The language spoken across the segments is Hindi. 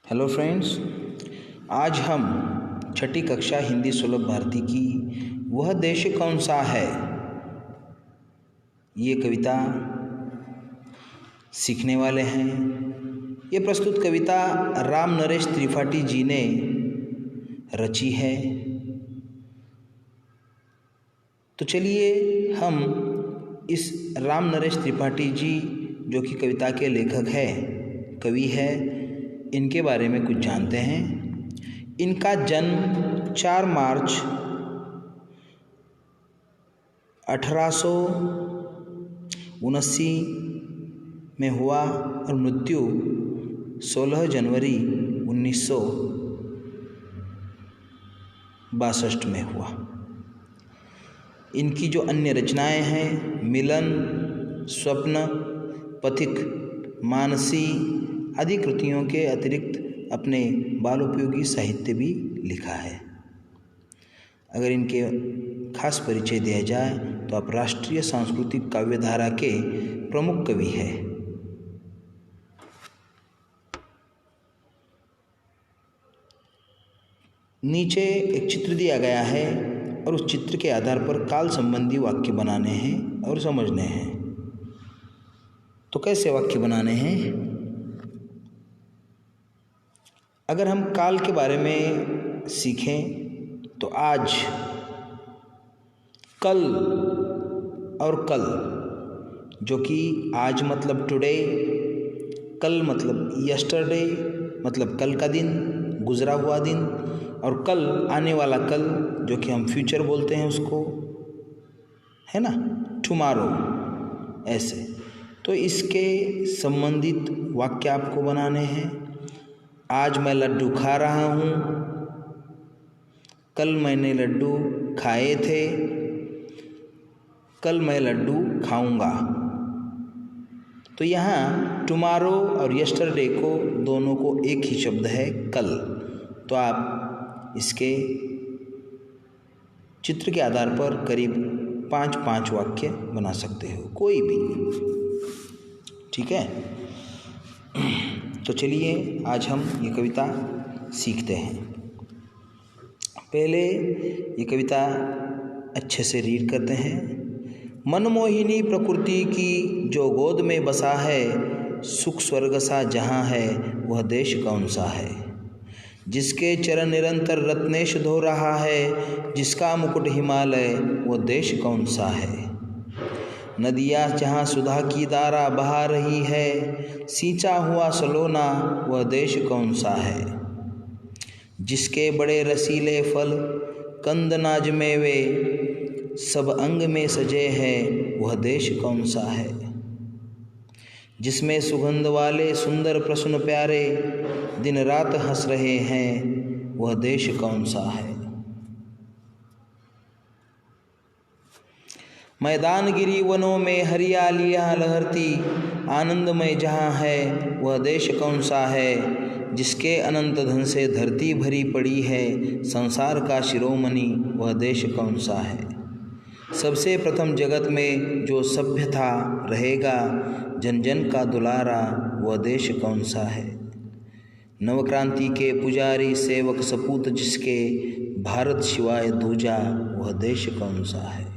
हेलो फ्रेंड्स, आज हम छठी कक्षा हिंदी सुलभ भारती की वह देश कौन सा है ये कविता सीखने वाले हैं। ये प्रस्तुत कविता राम नरेश त्रिपाठी जी ने रची है। तो चलिए हम इस राम नरेश त्रिपाठी जी जो कि कविता के लेखक है, कवि है, इनके बारे में कुछ जानते हैं। इनका जन्म 4 मार्च 1879 में हुआ और मृत्यु 16 जनवरी 1962 में हुआ। इनकी जो अन्य रचनाएं हैं, मिलन, स्वप्न, पथिक, मानसी आदि कृतियों के अतिरिक्त अपने बालोपयोगी साहित्य भी लिखा है। अगर इनके खास परिचय दिया जाए तो आप राष्ट्रीय सांस्कृतिक काव्यधारा के प्रमुख कवि हैं। नीचे एक चित्र दिया गया है और उस चित्र के आधार पर काल संबंधी वाक्य बनाने हैं और समझने हैं। तो कैसे वाक्य बनाने हैं? अगर हम काल के बारे में सीखें तो आज, कल और कल, जो कि आज मतलब टुडे, कल मतलब यस्टरडे मतलब कल का दिन, गुजरा हुआ दिन, और कल आने वाला कल जो कि हम फ्यूचर बोलते हैं उसको, है ना, टुमारो। ऐसे तो इसके संबंधित वाक्य आपको बनाने हैं। आज मैं लड्डू खा रहा हूँ, कल मैंने लड्डू खाए थे, कल मैं लड्डू खाऊंगा। तो यहाँ टुमारो और यस्टरडे को दोनों को एक ही शब्द है, कल। तो आप इसके चित्र के आधार पर करीब 5-5 वाक्य बना सकते हो, कोई भी, ठीक है। तो चलिए आज हम ये कविता सीखते हैं। पहले ये कविता अच्छे से रीड करते हैं। मनमोहिनी प्रकृति की जो गोद में बसा है, सुख स्वर्ग सा जहाँ है वह देश कौन सा है। जिसके चरण निरंतर रत्नेश धो रहा है, जिसका मुकुट हिमालय वह देश कौन सा है। नदियाँ जहाँ सुधा की धारा बहा रही है, सींचा हुआ सलोना वह देश कौन सा है। जिसके बड़े रसीले फल, कंद नाज मेवे सब अंग में सजे हैं, वह देश कौन सा है। जिसमें सुगंध वाले सुंदर प्रश्न प्यारे दिन रात हंस रहे हैं, वह देश कौन सा है। मैदान गिरी वनों में हरियालियाँ लहरती, आनंदमय जहाँ है वह देश कौन सा है। जिसके अनंत धन से धरती भरी पड़ी है, संसार का शिरोमणि वह देश कौन सा है। सबसे प्रथम जगत में जो सभ्य था रहेगा, जन जन का दुलारा वह देश कौन सा है। नवक्रांति के पुजारी सेवक सपूत जिसके, भारत शिवाय दूजा वह देश कौन सा है।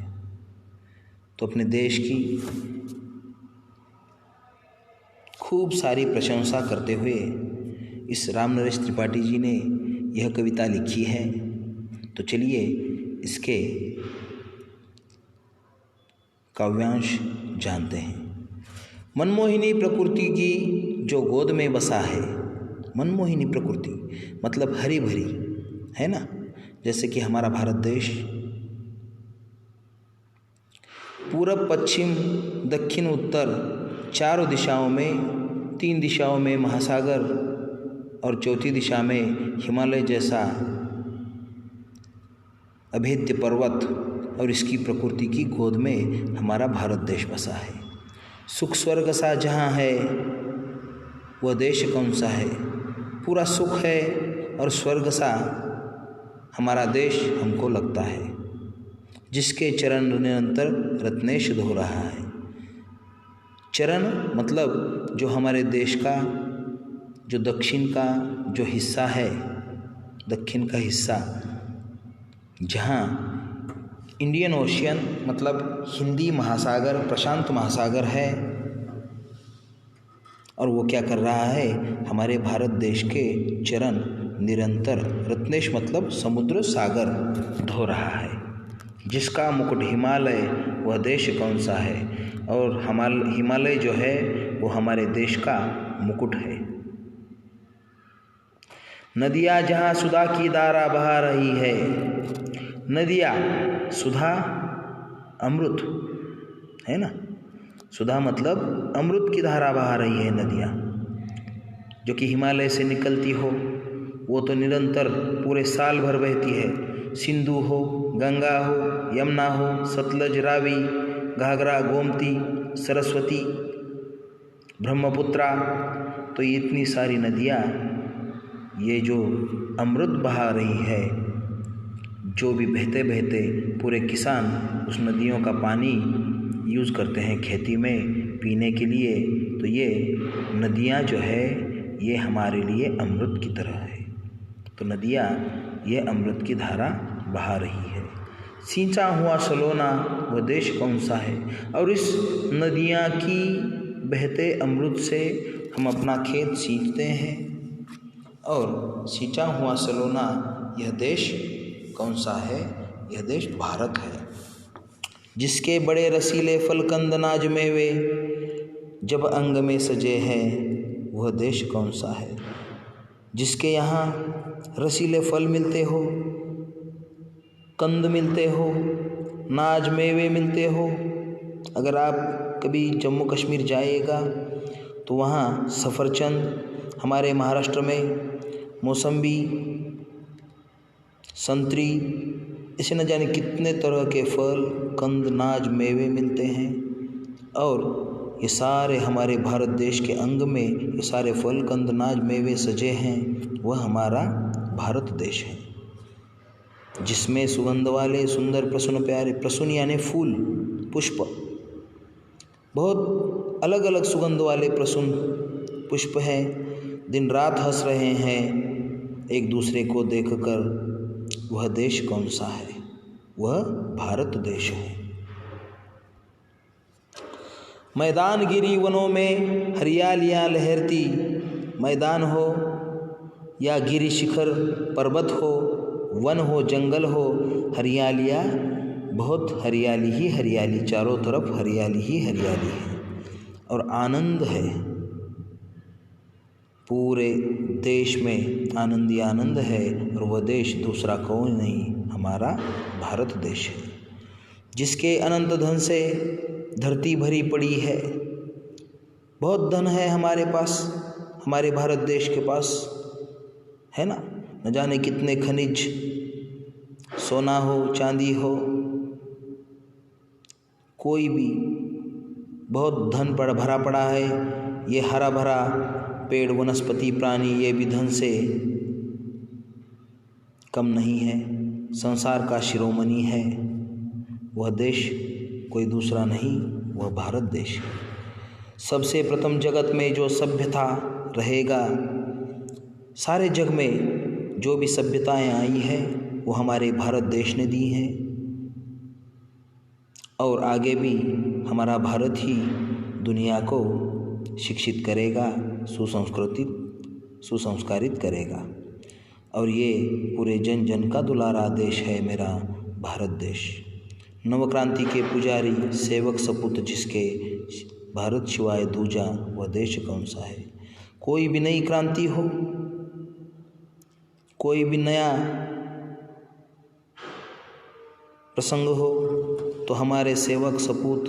तो अपने देश की खूब सारी प्रशंसा करते हुए इस राम नरेश त्रिपाठी जी ने यह कविता लिखी है। तो चलिए इसके काव्यांश जानते हैं। मनमोहिनी प्रकृति की जो गोद में बसा है, मनमोहिनी प्रकृति मतलब हरी भरी, है ना, जैसे कि हमारा भारत देश पूरब, पश्चिम, दक्षिण, उत्तर चारों दिशाओं में, 3 दिशाओं में महासागर और चौथी दिशा में हिमालय जैसा अभेद्य पर्वत, और इसकी प्रकृति की गोद में हमारा भारत देश बसा है। सुख स्वर्ग सा जहाँ है वह देश कौन सा है। पूरा सुख है और स्वर्ग सा हमारा देश हमको लगता है। जिसके चरण निरंतर रत्नेश धो रहा है। चरण मतलब जो हमारे देश का जो दक्षिण का जो हिस्सा है, दक्षिण का हिस्सा जहाँ इंडियन ओशियन मतलब हिंदी महासागर, प्रशांत महासागर है, और वो क्या कर रहा है, हमारे भारत देश के चरण निरंतर रत्नेश मतलब समुद्र सागर धो रहा है। जिसका मुकुट हिमालय वह देश कौन सा है, और हिमालय जो है वो हमारे देश का मुकुट है। नदियाँ जहाँ सुधा की धारा बहा रही है, नदियाँ सुधा अमृत है ना, सुधा मतलब अमृत की धारा बहा रही है नदियाँ, जो कि हिमालय से निकलती हो, वो तो निरंतर पूरे साल भर बहती है। सिंधु हो, गंगा हो, यमुना हो, सतलज, रावी, घाघरा, गोमती, सरस्वती, ब्रह्मपुत्रा, तो ये इतनी सारी नदियाँ ये जो अमृत बहा रही है, जो भी बहते बहते पूरे किसान उस नदियों का पानी यूज़ करते हैं खेती में पीने के लिए, तो ये नदियाँ जो है ये हमारे लिए अमृत की तरह है। तो नदियाँ ये अमृत की धारा बहा रही है। सींचा हुआ सलोना वह देश कौन सा है, और इस नदियाँ की बहते अमृत से हम अपना खेत सींचते हैं, और सींचा हुआ सलोना यह देश कौन सा है, यह देश भारत है। जिसके बड़े रसीले फलकंद नाज मेवे जब अंग में सजे हैं, वह देश कौन सा है। जिसके यहाँ रसीले फल मिलते हो, कंद मिलते हो, नाज मेवे मिलते हो। अगर आप कभी जम्मू कश्मीर जाइएगा तो वहाँ सफ़रचंद, हमारे महाराष्ट्र में मौसम्बी, संतरी, ऐसे न जाने कितने तरह के फल, कंद, नाज, मेवे मिलते हैं, और ये सारे हमारे भारत देश के अंग में ये सारे फल, कंद, नाज, मेवे सजे हैं, वह हमारा भारत देश है। जिसमें सुगंध वाले सुंदर प्रसून प्यारे, प्रसून यानी फूल, पुष्प, बहुत अलग अलग सुगंध वाले प्रसून पुष्प हैं, दिन रात हंस रहे हैं एक दूसरे को देखकर। वह देश कौन सा है, वह भारत देश है। मैदान गिरी वनों में हरियालियाँ लहरती, मैदान हो या गिरी शिखर पर्वत हो, वन हो, जंगल हो, हरियालियाँ, बहुत हरियाली ही हरियाली, चारों तरफ हरियाली ही हरियाली है, और आनंद है। पूरे देश में आनंद ही आनंद है, और वह देश दूसरा कोई नहीं, हमारा भारत देश है। जिसके अनंत धन से धरती भरी पड़ी है, बहुत धन है हमारे पास, हमारे भारत देश के पास है ना, न जाने कितने खनिज, सोना हो, चांदी हो, कोई भी बहुत धन भरा पड़ा है। ये हरा भरा पेड़, वनस्पति, प्राणी, ये भी धन से कम नहीं है, संसार का शिरोमणि है। वह देश कोई दूसरा नहीं, वह भारत देश है। सबसे प्रथम जगत में जो सभ्यता रहेगा, सारे जग में जो भी सभ्यताएं आई हैं वो हमारे भारत देश ने दी हैं, और आगे भी हमारा भारत ही दुनिया को शिक्षित करेगा, सुसंस्कारित करेगा। और ये पूरे जन जन का दुलारा देश है मेरा भारत देश। नवक्रांति के पुजारी, सेवक सपूत जिसके, भारत शिवाय दूजा वह देश कौन सा है। कोई भी नई क्रांति हो, कोई भी नया प्रसंग हो, तो हमारे सेवक सपूत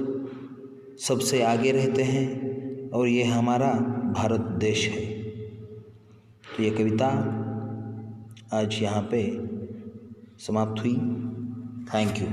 सबसे आगे रहते हैं, और ये हमारा भारत देश है। तो ये कविता आज यहाँ पे समाप्त हुई। Thank you.